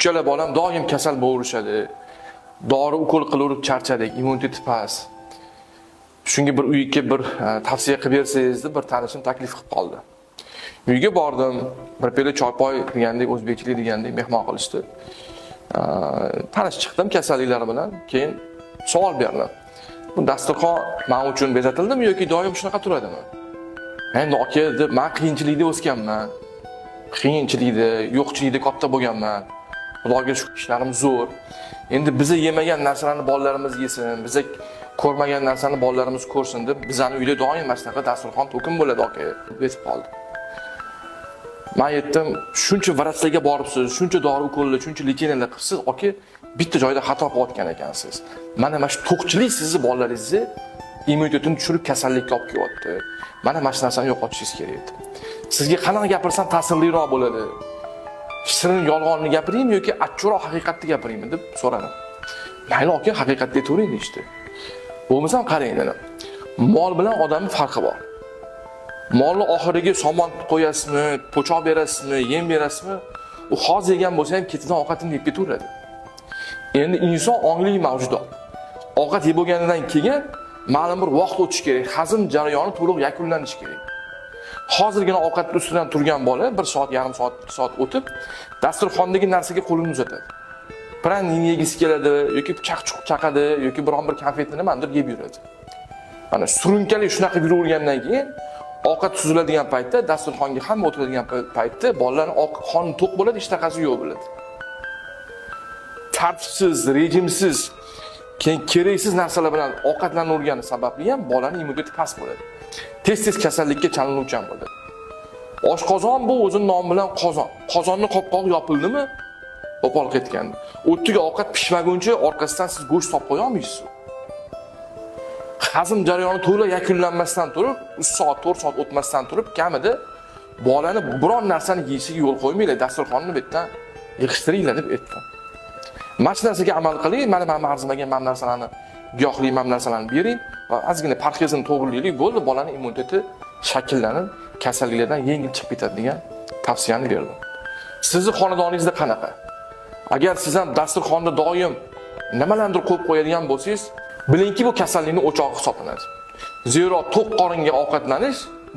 Uchala bolam doim kasal bo'laverishadi. Dori ukol qilaverib charchadik, immuniteti past. Shunga bir uyga bir tavsiya qilib bersangiz deb bir tanishim taklif qilib qoldi. Uyga bordim, bir piyola choy-poy degandek, o'zbekchilik degandek mehmon qilishdi. Tanish chiqdim kasalliklari bilan, keyin savol berdim. Bu dasturxon men uchun bezatildimi yoki doim shunaqa turadimi? Endi aka deb, men qiyinchilikda o'sganman. Qiyinchilikda, yo'qchilikda katta bo'lganman. Xudoga shukr, ishlarim zo'r. Endi biza yemagan narsalarni bolalarimiz yesin, biza ko'rmagan narsani bolalarimiz ko'rsin deb bizani uyda doim mana shunaqa dasturxon to'kin bo'ladi aka, deb qoldi. Men aytdim, shuncha vrachlarga boribsiz, shuncha dori ukollar, shuncha lecheniyalar qilibsiz, aka, bitta joyda xato qilayotgan ekansiz. Mana shu to'qchilik sizni bolalaringizni immunitetini tushirib kasallikka olib kelyapti. Mana shu narsani yo'qotishingiz kerak edi. Sizga qanaqa gapirsam ta'sirliroq bo'ladi? Shirin yolg'onni gapiraymi yoki achchiqroq haqiqatni gapiraymi deb so'radim. Mayli aka, haqiqatni aytavering deydi. Bo'lmasam qarang dedi. Mol bilan odamning farqi bor. Molni oxiriga somon qo'yasizmi, po'choq berasizmi, yem berasizmi, u hozir yegan bo'lsa ham ketidan ovqatini yeb ketaveradi. Endi inson ongli mavjudot. Ovqat yeb bo'lganidan keyin ma'lum bir vaqt o'tishi kerak, hazm jarayoni to'liq yakunlanishi kerak. Hozirgina ovqatni ustidan turgan bola 1 soat, yarim soat, 2 soat o'tib, dasturxondagi narsaga qo'lini uzatadi. Pranin yegisi keladi yoki chaqchuq chaqadi yoki biron bir konfetni nimadir yeb yuradi. Mana surunkali shunaqa yuravergandan keyin ovqat suziladigan paytda, dasturxonga hamma o'tiradigan paytda bolalarning qoni to'q bo'ladi, ishtahasi yo'q bo'ladi. Tartibsiz, rejimsiz, keraksiz narsalar bilan ovqatlanayotgani sababli ham bolaning immuniteti past bo'ladi. Tez-tez kasallikka chalinuvchan bo'ladi. Oshqozon bu o'zining nomi bilan qozon. Qozonning qopqog'i yopildimi? O'pol ketgan. O'ttiga ovqat pishmaguncha orqasidan siz go'sht solib qo'ya olmaysiz. Hazm jarayoni to'liq yakunlanmasdan turib, 3 soat, 4 soat o'tmasdan turib, kamida bolani biron narsani yeyishiga yo'l qo'ymanglar, dasturxonni bu yerdan yig'ishtiringlar deb aytdim. Mana shu narsaga amal qiling, mana men arzimagan mana narsalarni, giyohli mana narsalarni bering va ozgina parhezini to'g'rilaylik, bo'ldi, bolaning immuniteti shakllanib, kasalliklardan yengil chiqib ketadi degan tavsiyani berdim. Sizning xonadoningizda qanaqa? Agar siz ham dasturxonda doim nimalardir qo'yib qo'yadigan bo'lsangiz, bilingki bu kasallikning o'chog'i hisoblanadi. Zero to'q qoringa ovqatlanish